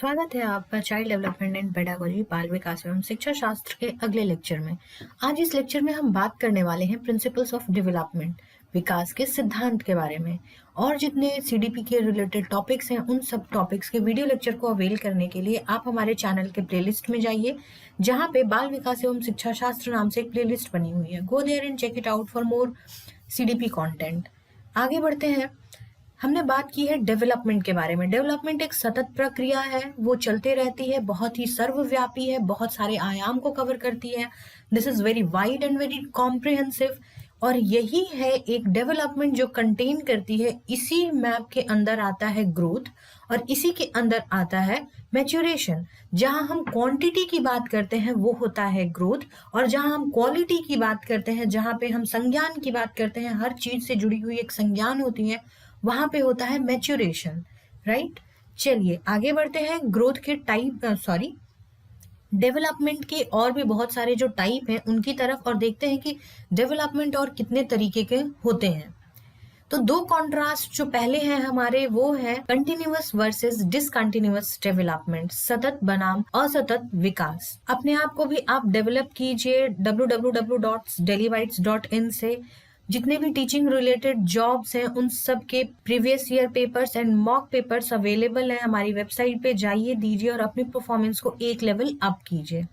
स्वागत है आपका चाइल्ड डेवलपमेंट एंड पेडागोजी बाल विकास एवं शिक्षा शास्त्र के अगले लेक्चर में। आज इस लेक्चर में हम बात करने वाले हैं प्रिंसिपल्स ऑफ डेवलपमेंट, विकास के सिद्धांत के बारे में। और जितने सीडीपी के रिलेटेड टॉपिक्स हैं उन सब टॉपिक्स के वीडियो लेक्चर को अवेल करने के लिए आप हमारे चैनल के प्लेलिस्ट में जाइए, जहाँ पे बाल विकास एवं शिक्षा शास्त्र नाम से एक प्लेलिस्ट बनी हुई है। Go there and check it out for more CDP content. आगे बढ़ते हैं। हमने बात की है डेवलपमेंट के बारे में। डेवलपमेंट एक सतत प्रक्रिया है, वो चलते रहती है, बहुत ही सर्वव्यापी है, बहुत सारे आयाम को कवर करती है। This is very wide and very comprehensive. और यही है एक डेवलपमेंट जो कंटेन करती है। इसी मैप के अंदर आता है ग्रोथ और इसी के अंदर आता है मैच्योरेशन। जहां हम क्वांटिटी की बात करते हैं वो होता है ग्रोथ, और जहां हम क्वालिटी की बात करते हैं, जहां पे हम संज्ञान की बात करते हैं, हर चीज से जुड़ी हुई एक संज्ञान होती है, वहां पे होता है मैच्योरेशन। राइट, चलिए आगे बढ़ते हैं। ग्रोथ के डेवलपमेंट के और भी बहुत सारे जो टाइप हैं उनकी तरफ, और देखते हैं कि डेवलपमेंट और कितने तरीके के होते हैं। तो दो कॉन्ट्रास्ट जो पहले हैं हमारे वो है कंटिन्यूअस वर्सेस डिसकंटिन्यूअस डेवलपमेंट, सतत बनाम असतत विकास। अपने आप को भी आप डेवलप कीजिए www.delhibytes.in से। जितने भी टीचिंग रिलेटेड जॉब्स हैं उन सब के previous year papers and mock papers available हैं हमारी वेबसाइट पे। जाइए, दीजिए और अपनी परफॉर्मेंस को एक लेवल अप कीजिए।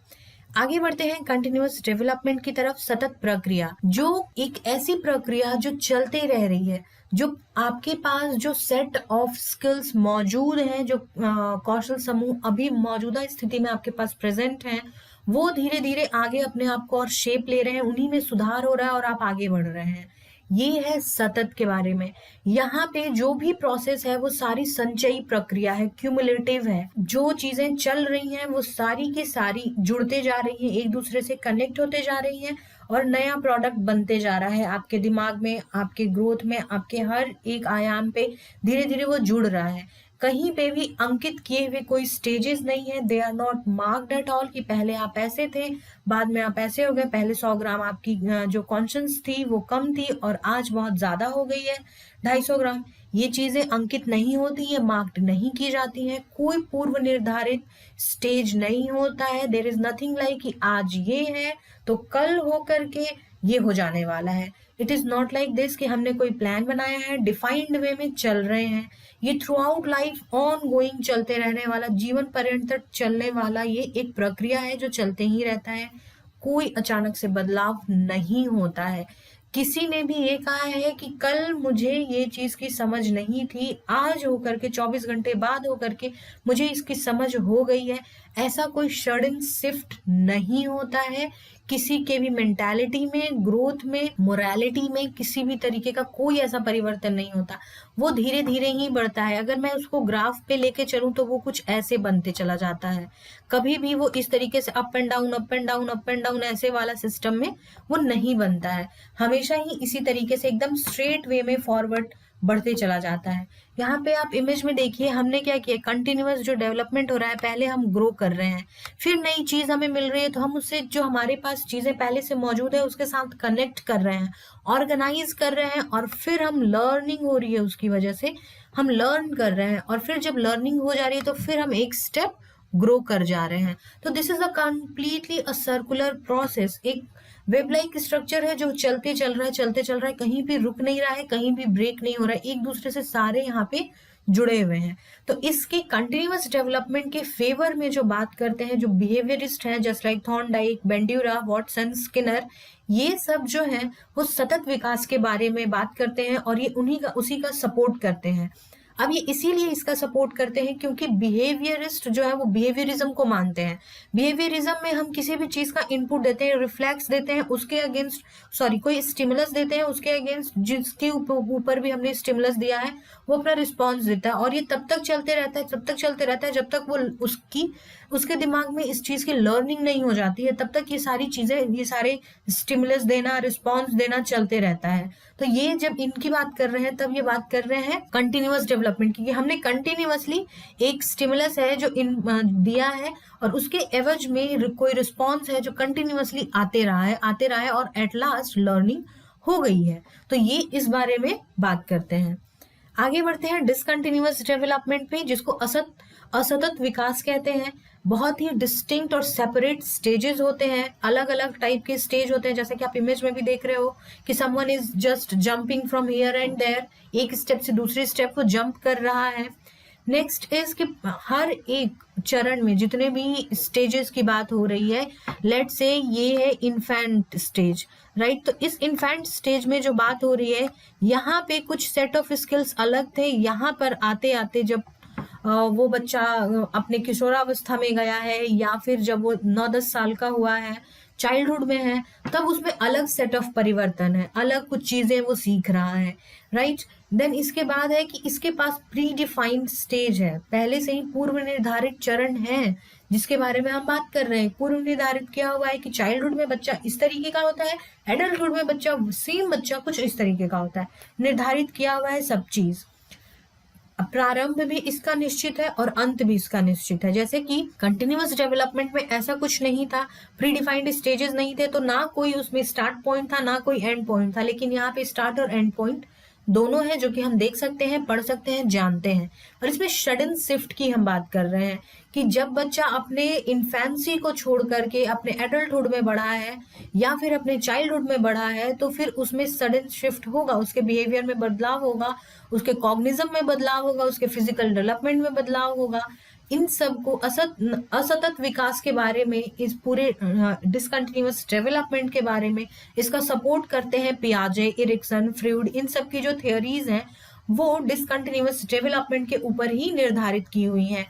आगे बढ़ते हैं कंटिन्यूअस डेवलपमेंट की तरफ। सतत प्रक्रिया, जो एक ऐसी प्रक्रिया जो चलते रह रही है, जो आपके पास जो सेट ऑफ स्किल्स मौजूद हैं, जो कौशल समूह अभी मौजूदा स्थिति में आपके पास प्रेजेंट हैं, वो धीरे धीरे आगे अपने आप को और शेप ले रहे हैं, उन्हीं में सुधार हो रहा है और आप आगे बढ़ रहे हैं। ये है सतत के बारे में। यहाँ पे जो भी प्रोसेस है वो सारी संचयी प्रक्रिया है, क्यूमुलेटिव है। जो चीजें चल रही हैं वो सारी की सारी जुड़ते जा रही हैं, एक दूसरे से कनेक्ट होते जा रही हैं और नया प्रोडक्ट बनते जा रहा है। आपके दिमाग में, आपके ग्रोथ में, आपके हर एक आयाम पे धीरे धीरे वो जुड़ रहा है। कहीं पे भी अंकित किए हुए कोई स्टेजेस नहीं है। They are not marked at all कि पहले आप ऐसे थे, बाद में आप ऐसे हो गए। पहले 100 ग्राम आपकी जो कॉन्शियस थी वो कम थी और आज बहुत ज्यादा हो गई है 250 ग्राम। ये चीजें अंकित नहीं होती है, मार्क्ड नहीं की जाती हैं। कोई पूर्व निर्धारित स्टेज नहीं होता है। देर इज नथिंग लाइक कि आज ये है तो कल हो करके ये हो जाने वाला है। It is not like this कि हमने कोई प्लान बनाया है, डिफाइंड वे में चल रहे हैं। ये through out life on going चलते रहने वाला, जीवन पर्यंत तक चलने वाला ये एक प्रक्रिया है जो चलते ही रहता है। कोई अचानक से बदलाव नहीं होता है। किसी ने भी ये कहा है कि कल मुझे ये चीज की समझ नहीं थी, आज होकर के 24 घंटे बाद होकर के मुझे इसकी समझ हो गई है, ऐसा कोई सडन शिफ्ट नहीं होता है। किसी के भी मेंटालिटी में, ग्रोथ में, मोरालिटी में किसी भी तरीके का कोई ऐसा परिवर्तन नहीं होता। वो धीरे धीरे ही बढ़ता है। अगर मैं उसको ग्राफ पे लेके चलूं तो वो कुछ ऐसे बनते चला जाता है। कभी भी वो इस तरीके से up and down, up and down, up and down ऐसे वाला सिस्टम में वो नहीं बनता है। हमेशा ही इसी तरीके से एकदम स्ट्रेट वे में फॉरवर्ड बढ़ते चला जाता है। यहाँ पे आप इमेज में देखिए, हमने क्या किया, कंटिन्यूअस जो डेवलपमेंट हो रहा है, पहले हम ग्रो कर रहे हैं, फिर नई चीज हमें मिल रही है तो हम उससे जो हमारे पास चीजें पहले से मौजूद है उसके साथ कनेक्ट कर रहे हैं, ऑर्गेनाइज कर रहे हैं, और फिर हम लर्निंग हो रही है, उसकी वजह से हम लर्न कर रहे हैं, और फिर जब लर्निंग हो जा रही है तो फिर हम एक स्टेप ग्रो कर जा रहे हैं। तो this is a completely a circular process. एक वेब लाइक स्ट्रक्चर है जो चलते चल रहा है, चलते चल रहा है, कहीं भी रुक नहीं रहा है, कहीं भी ब्रेक नहीं हो रहा है, एक दूसरे से सारे यहाँ पे जुड़े हुए हैं। तो इसके कंटिन्यूअस डेवलपमेंट के फेवर में जो बात करते हैं, जो बिहेवियरिस्ट हैं just like Thorndike, Bandura, Watson, Skinner, ये सब जो है वो सतत विकास के बारे में बात करते हैं और ये उसी का सपोर्ट करते हैं। अब ये इसीलिए इसका सपोर्ट करते हैं क्योंकि बिहेवियरिस्ट जो है वो बिहेवियरिज्म को मानते हैं। बिहेवियरिज्म में हम किसी भी चीज का इनपुट देते हैं, रिफ्लेक्स देते हैं, उसके अगेंस्ट कोई स्टिमुलस देते हैं, उसके अगेंस्ट जिसके ऊपर भी हमने स्टिमुलस दिया है वो अपना रिस्पॉन्स देता है, और ये तब तक चलते रहता है, तब तक चलते रहता है जब तक वो उसके दिमाग में इस चीज की लर्निंग नहीं हो जाती है। तब तक ये सारी चीजें, ये सारे स्टिमुलस देना, रिस्पॉन्स देना चलते रहता है। तो ये जब इनकी बात कर रहे हैं तब ये बात कर रहे हैं कंटिन्यूअस डेवलपमेंट की, हमने कंटिन्यूअसली एक स्टिमुलस है जो दिया है और उसके एवज में कोई रिस्पॉन्स है जो कंटिन्यूअसली आते रहा है और एट लास्ट लर्निंग हो गई है। तो ये इस बारे में बात करते हैं। आगे बढ़ते हैं डिसकंटिन्यूअस डेवलपमेंट पे, जिसको असतत विकास कहते हैं। बहुत ही डिस्टिंक्ट और सेपरेट स्टेजेस होते हैं, अलग अलग टाइप के स्टेज होते हैं, जैसे कि आप इमेज में भी देख रहे हो कि someone is just jumping from here and there, एक स्टेप से दूसरे स्टेप को जंप कर रहा है। नेक्स्ट इज कि हर एक चरण में जितने भी स्टेजेस की बात हो रही है, लेट से ये है इन्फेंट स्टेज, राइट। तो इस इन्फेंट स्टेज में जो बात हो रही है, यहाँ पे कुछ सेट ऑफ स्किल्स अलग थे, यहाँ पर आते आते जब वो बच्चा अपने किशोरावस्था में गया है या फिर जब वो 9-10 साल का हुआ है, चाइल्डहुड में है, तब उसमें अलग सेट ऑफ परिवर्तन है, अलग कुछ चीजें वो सीख रहा है, राइट। देन इसके बाद है कि इसके पास प्री डिफाइंड स्टेज है, पहले से ही पूर्व निर्धारित चरण है जिसके बारे में हम बात कर रहे हैं। पूर्व निर्धारित किया हुआ है कि चाइल्डहुड में बच्चा इस तरीके का होता है, एडल्टहुड में बच्चा सेम बच्चा कुछ इस तरीके का होता है, निर्धारित किया हुआ है सब चीज। प्रारंभ भी इसका निश्चित है और अंत भी इसका निश्चित है। जैसे कि कंटिन्यूअस डेवलपमेंट में ऐसा कुछ नहीं था, प्री डिफाइंड स्टेजेस नहीं थे, तो ना कोई उसमें स्टार्ट पॉइंट था ना कोई एंड पॉइंट था, लेकिन यहाँ पे स्टार्ट और एंड पॉइंट दोनों है जो कि हम देख सकते हैं, पढ़ सकते हैं, जानते हैं। और इसमें सडन शिफ्ट की हम बात कर रहे हैं कि जब बच्चा अपने इन्फेंसी को छोड़ करके अपने एडल्टहुड में बढ़ा है या फिर अपने चाइल्डहुड में बढ़ा है, तो फिर उसमें सडन शिफ्ट होगा, उसके बिहेवियर में बदलाव होगा, उसके कॉग्निज्म में बदलाव होगा, उसके फिजिकल डेवलपमेंट में बदलाव होगा। इन सब को असतत विकास के बारे में, इस पूरे डिसकंटिन्यूअस डेवलपमेंट के बारे में इसका सपोर्ट करते हैं पियाजे, इरिक्सन, फ्रूड। इन सब की जो थियोरीज हैं वो डिसकंटिन्यूअस डेवलपमेंट के ऊपर ही निर्धारित की हुई हैं।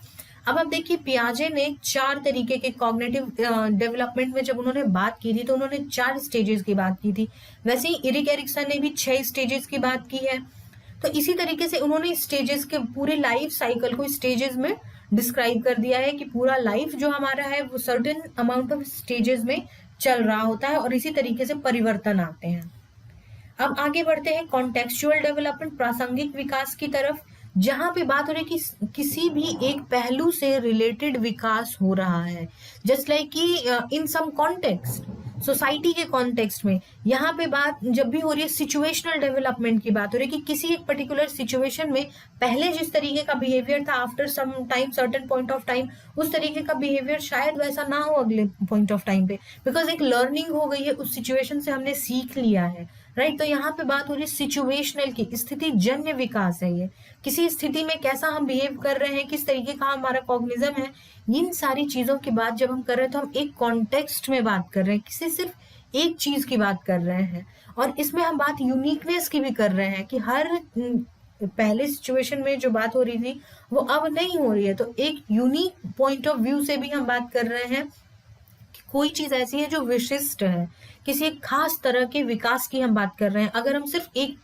अब आप देखिए, पियाजे ने 4 तरीके के कॉग्निटिव डेवलपमेंट में जब उन्होंने बात की थी तो उन्होंने 4 स्टेजेस की बात की थी। वैसे ही इरिक एरिक्सन ने भी 6 स्टेजेस की बात की है। तो इसी तरीके से उन्होंने स्टेजेस के पूरे लाइफ साइकिल को स्टेजेस में डिस्क्राइब कर दिया है कि पूरा लाइफ जो हमारा है वो सर्टेन अमाउंट ऑफ स्टेजेस में चल रहा होता है और इसी तरीके से परिवर्तन आते हैं। अब आगे बढ़ते हैं कॉन्टेक्चुअल डेवलपमेंट, प्रासंगिक विकास की तरफ, जहां पे बात हो रही है कि किसी भी एक पहलू से रिलेटेड विकास हो रहा है, जस्ट लाइक कि इन सम कॉन्टेक्स्ट, सोसाइटी के कॉन्टेक्स्ट में। यहाँ पे बात जब भी हो रही है सिचुएशनल डेवलपमेंट की बात हो रही है कि किसी एक पर्टिकुलर सिचुएशन में पहले जिस तरीके का बिहेवियर था, after some time, certain point of time, उस तरीके का बिहेवियर शायद वैसा ना हो अगले पॉइंट ऑफ टाइम पे, बिकॉज एक लर्निंग हो गई है, उस सिचुएशन से हमने सीख लिया है, राइट। तो यहाँ पे बात हो रही है सिचुएशनल की, स्थिति जन्य विकास है ये, किसी स्थिति में कैसा हम बिहेव कर रहे हैं, किस तरीके का हमारा कॉग्निज्म है, इन सारी चीजों की बात जब हम कर रहे हैं तो हम एक कॉन्टेक्स्ट में बात कर रहे हैं, किसी सिर्फ एक चीज की बात कर रहे हैं। और इसमें हम बात यूनिकनेस की भी कर रहे हैं कि हर पहले सिचुएशन में जो बात हो रही थी वो अब नहीं हो रही है, तो एक यूनिक पॉइंट ऑफ व्यू से भी हम बात कर रहे हैं कि कोई चीज ऐसी है जो विशिष्ट है, किसी एक खास तरह के विकास की हम बात कर रहे हैं। अगर हम सिर्फ एक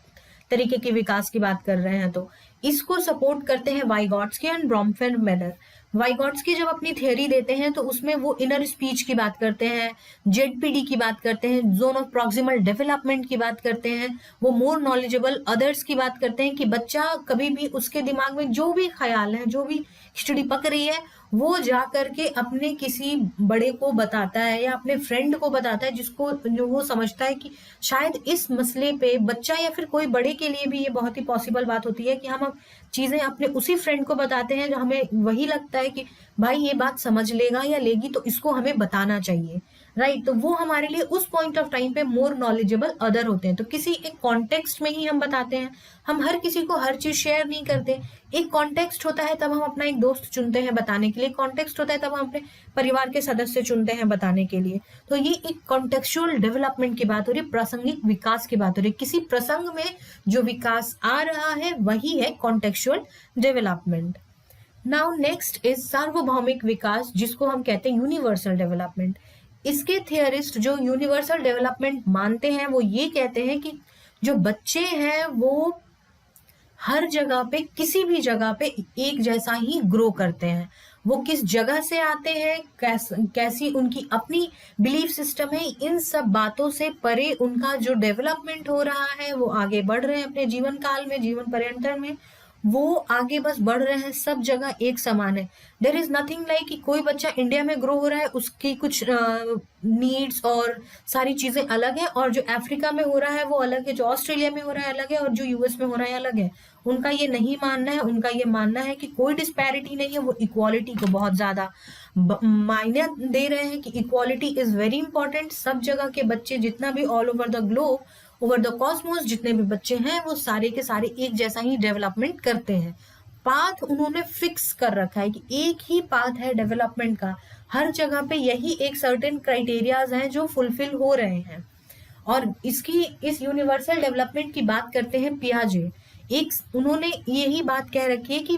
तरीके के विकास की बात कर रहे हैं तो इसको सपोर्ट करते हैं वाइगॉट्स्की एंड ब्रॉमफेन-मेनर। वाइगॉट्स्की जब अपनी थियोरी देते हैं तो उसमें वो इनर स्पीच की बात करते हैं, जेडपीडी की बात करते हैं, जोन ऑफ प्रॉक्सिमल डेवलपमेंट की बात करते हैं, वो मोर नॉलेजेबल अदर्स की बात करते हैं कि बच्चा कभी भी उसके दिमाग में जो भी ख्याल है, जो भी खिचड़ी पक रही है, वो जा करके अपने किसी बड़े को बताता है या अपने फ्रेंड को बताता है, जिसको जो वो समझता है कि शायद इस मसले पे बच्चा या फिर कोई बड़े के लिए भी ये बहुत ही पॉसिबल बात होती है कि हम चीजें अपने उसी फ्रेंड को बताते हैं जो हमें वही लगता है कि भाई ये बात समझ लेगा या लेगी, तो इसको हमें बताना चाहिए, राइट। तो वो हमारे लिए उस पॉइंट ऑफ टाइम पे मोर नॉलेजेबल अदर होते हैं। तो किसी एक कॉन्टेक्स्ट में ही हम बताते हैं, हम हर किसी को हर चीज शेयर नहीं करते। एक कॉन्टेक्स्ट होता है तब हम अपना एक दोस्त चुनते हैं बताने के लिए, कॉन्टेक्स्ट होता है तब हम अपने परिवार के सदस्य चुनते हैं बताने के लिए। तो ये एक कॉन्टेक्चुअल डेवलपमेंट की बात हो रही है, प्रासंगिक विकास की बात हो रही है, किसी प्रसंग में जो विकास आ रहा है वही है contextual development. Now next is सार्वभौमिक विकास, जिसको हम कहते हैं यूनिवर्सल डेवलपमेंट। इसके थियरिस्ट जो यूनिवर्सल डेवलपमेंट मानते हैं वो ये कहते हैं कि जो बच्चे हैं वो हर जगह पे, किसी भी जगह पे एक जैसा ही ग्रो करते हैं। वो किस जगह से आते हैं, कैसी उनकी अपनी बिलीफ सिस्टम है, इन सब बातों से परे उनका जो डेवलपमेंट हो रहा है, वो आगे बढ़ रहे हैं अपने जीवन काल में, जीवन पर्यंतर में, वो आगे बस बढ़ रहे हैं, सब जगह एक समान है। देयर इज नथिंग लाइक कि कोई बच्चा इंडिया में ग्रो हो रहा है, उसकी कुछ नीड्स और सारी चीजें अलग है, और जो अफ्रीका में हो रहा है वो अलग है, जो ऑस्ट्रेलिया में हो रहा है अलग है, और जो यूएस में हो रहा है अलग है। उनका ये नहीं मानना है, उनका ये मानना है कि कोई डिस्पैरिटी नहीं है, वो इक्वालिटी को बहुत ज्यादा मायने दे रहे हैं कि इक्वालिटी इज वेरी इंपॉर्टेंट। सब जगह के बच्चे जितना भी all over the globe, over the Cosmos जितने भी बच्चे हैं, वो सारे के सारे एक जैसा ही डेवलपमेंट करते हैं। पाथ उन्होंने फिक्स कर रखा है कि एक ही पाथ है डेवलपमेंट का, हर जगह पे यही एक सर्टेन क्राइटेरियाज हैं जो फुलफिल हो रहे हैं। और इस यूनिवर्सल डेवलपमेंट की बात करते हैं पियाजे। एक उन्होंने यही बात कह रखी है कि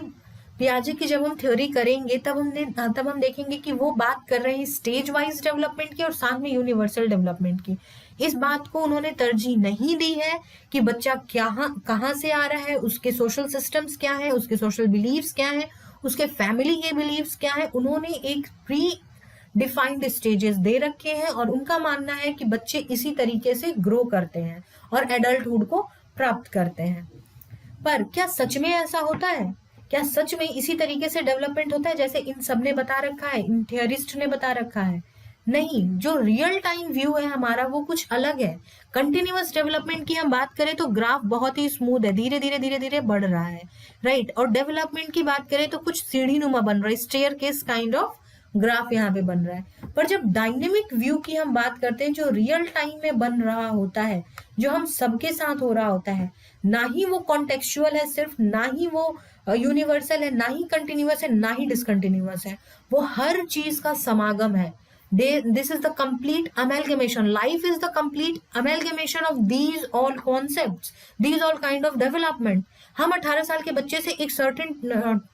पियाजे की जब हम थ्योरी करेंगे तब हम देखेंगे कि वो बात कर रहे हैं स्टेज वाइज डेवलपमेंट की और साथ में यूनिवर्सल डेवलपमेंट की। इस बात को उन्होंने तरजीह नहीं दी है कि बच्चा कहाँ से आ रहा है, उसके सोशल सिस्टम्स क्या है, उसके सोशल बिलीव्स क्या है, उसके फैमिली के बिलीव्स क्या है। उन्होंने एक प्री डिफाइंड स्टेजेस दे रखे हैं और उनका मानना है कि बच्चे इसी तरीके से ग्रो करते हैं और एडल्टहुड को प्राप्त करते हैं। पर क्या सच में ऐसा होता है? क्या सच में इसी तरीके से डेवलपमेंट होता है जैसे इन सब ने बता रखा है, इन थियरिस्ट ने बता रखा है? नहीं, जो रियल टाइम व्यू है हमारा वो कुछ अलग है। कंटिन्यूअस डेवलपमेंट की हम बात करें तो ग्राफ बहुत ही स्मूथ है, धीरे धीरे धीरे धीरे बढ़ रहा है, राइट। और डेवलपमेंट की बात करें तो कुछ सीढ़ी नुमा बन रहा है, staircase kind of graph यहाँ पे बन रहा है। पर जब डायनेमिक व्यू की हम बात करते हैं, जो रियल टाइम में बन रहा होता है, जो हम सबके साथ हो रहा होता है, ना ही वो कॉन्टेक्चुअल है सिर्फ, ना ही वो यूनिवर्सल है, ना ही कंटिन्यूअस है, ना ही डिसकंटिन्यूअस है, वो हर चीज का समागम है। This is the complete amalgamation. Life is the complete amalgamation of these all concepts, these all kind of development. हम 18 साल के बच्चे से एक सर्टेन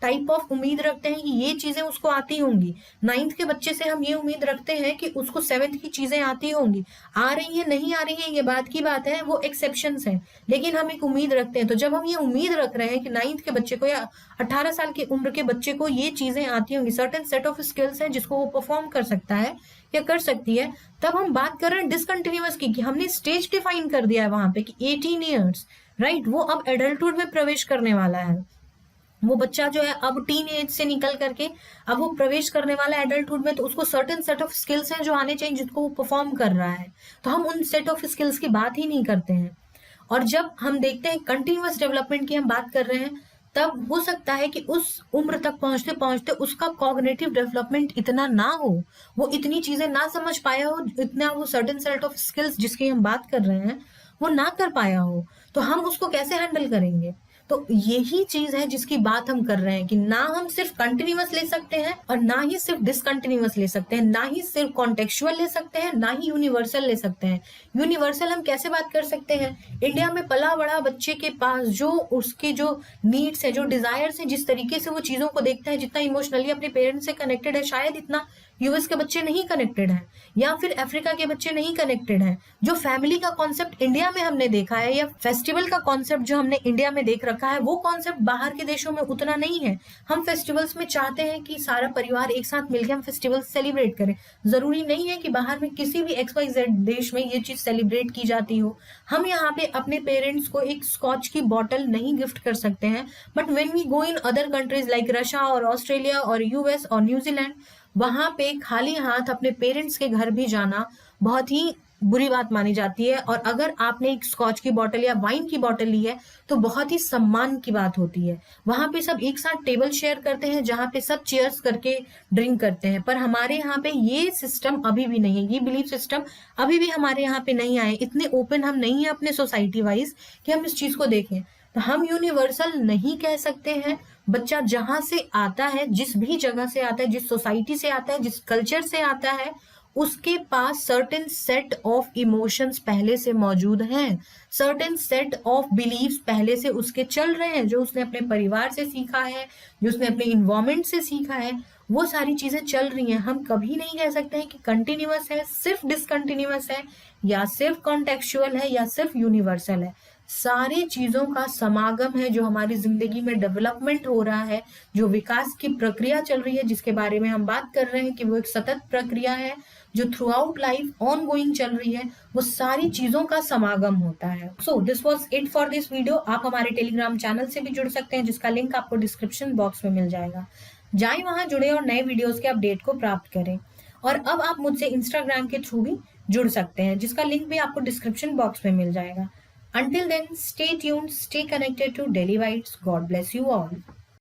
टाइप ऑफ उम्मीद रखते हैं कि ये चीजें उसको आती होंगी। 9th के बच्चे से हम ये उम्मीद रखते हैं कि उसको 7th की चीजें आती होंगी। आ रही है नहीं आ रही है ये बात की बात है, वो एक्सेप्शंस हैं, लेकिन हम एक उम्मीद रखते हैं। तो जब हम ये उम्मीद रख रहे हैं कि 9th के बच्चे को या 18 साल की उम्र के बच्चे को ये चीजें आती होंगी, सर्टेन सेट ऑफ स्किल्स हैं जिसको वो परफॉर्म कर सकता है या कर सकती है, तब हम बात कर रहे हैं डिसकंटिन्यूअस की, कि हमने स्टेज डिफाइन कर दिया है वहां पे कि 18 ईयर्स, राइट, वो अब एडल्टहुड में प्रवेश करने वाला है। वो बच्चा जो है अब टीन एज से निकल करके अब वो प्रवेश करने वाला है एडल्टहुड में, तो उसको सर्टेन सेट ऑफ स्किल्स हैं जो आने चाहिए, जिसको वो परफॉर्म कर रहा है। तो हम उन सेट ऑफ स्किल्स की बात ही नहीं करते हैं। और जब हम देखते हैं कंटिन्यूअस डेवलपमेंट की हम बात कर रहे हैं, तब हो सकता है कि उस उम्र तक पहुंचते पहुंचते उसका कॉग्निटिव डेवलपमेंट इतना ना हो, वो इतनी चीजें ना समझ पाया हो, इतना वो सर्टेन सेट ऑफ स्किल्स जिसकी हम बात कर रहे हैं वो ना कर पाया हो, तो हम उसको कैसे हैंडल करेंगे? तो यही चीज है जिसकी बात हम कर रहे हैं कि ना हम सिर्फ कंटिन्यूअस ले सकते हैं और ना ही सिर्फ डिसकंटिन्यूअस ले सकते हैं, ना ही सिर्फ कॉन्टेक्चुअल ले सकते हैं, ना ही यूनिवर्सल ले सकते हैं। यूनिवर्सल हम कैसे बात कर सकते हैं? इंडिया में पला बड़ा बच्चे के पास जो उसके जो नीड्स है, जो डिजायर्स है, जिस तरीके से वो चीजों को देखता है, जितना इमोशनली अपने पेरेंट्स से कनेक्टेड है, शायद इतना यूएस के बच्चे नहीं कनेक्टेड हैं, या फिर अफ्रीका के बच्चे नहीं कनेक्टेड हैं। जो फैमिली का कॉन्सेप्ट इंडिया में हमने देखा है, या फेस्टिवल का कॉन्सेप्ट जो हमने इंडिया में देख रखा है, वो कॉन्सेप्ट बाहर के देशों में उतना नहीं है। हम फेस्टिवल्स में चाहते हैं कि सारा परिवार एक साथ मिलकर हम फेस्टिवल सेलिब्रेट करें। जरूरी नहीं है कि बाहर में किसी भी XYZ देश में ये चीज सेलिब्रेट की जाती हो। हम यहाँ पे अपने पेरेंट्स को एक स्कॉच की बॉटल नहीं गिफ्ट कर सकते हैं, but when we go in other countries like Russia और ऑस्ट्रेलिया और यूएस और न्यूजीलैंड, वहां पे खाली हाथ अपने पेरेंट्स के घर भी जाना बहुत ही बुरी बात मानी जाती है। और अगर आपने एक स्कॉच की बोतल या वाइन की बोतल ली है तो बहुत ही सम्मान की बात होती है। वहां पे सब एक साथ टेबल शेयर करते हैं, जहां पे सब चीयर्स करके ड्रिंक करते हैं। पर हमारे यहाँ पे ये सिस्टम अभी भी नहीं है, ये बिलीफ सिस्टम अभी भी हमारे यहाँ पे नहीं आए। इतने ओपन हम नहीं है अपने सोसाइटी वाइज कि हम इस चीज को देखें। तो हम यूनिवर्सल नहीं कह सकते हैं। बच्चा जहां से आता है, जिस भी जगह से आता है, जिस सोसाइटी से आता है, जिस कल्चर से आता है, उसके पास सर्टेन सेट ऑफ इमोशंस पहले से मौजूद हैं, सर्टेन सेट ऑफ बिलीव्स पहले से उसके चल रहे हैं, जो उसने अपने परिवार से सीखा है, जो उसने अपने इन्वायरमेंट से सीखा है, वो सारी चीजें चल रही हैं। हम कभी नहीं कह सकते हैं कि कंटिन्यूअस है, सिर्फ डिसकंटिन्यूअस है, या सिर्फ कॉन्टेक्चुअल है, या सिर्फ यूनिवर्सल है। सारी चीजों का समागम है जो हमारी जिंदगी में डेवलपमेंट हो रहा है, जो विकास की प्रक्रिया चल रही है, जिसके बारे में हम बात कर रहे हैं कि वो एक सतत प्रक्रिया है। जो through out life on going चल रही है, वो सारी चीजों का समागम होता है। So this was it for this video. आप हमारे टेलीग्राम चैनल से भी जुड़ सकते हैं, जिसका लिंक आपको डिस्क्रिप्शन बॉक्स में मिल जाएगा। जाएं वहां, जुड़े और नए वीडियोस के अपडेट को प्राप्त करें। और अब आप मुझसे इंस्टाग्राम के थ्रू भी जुड़ सकते हैं, जिसका लिंक भी आपको डिस्क्रिप्शन बॉक्स में मिल जाएगा। Until then, stay tuned, stay connected to Daily Bites. God bless you all.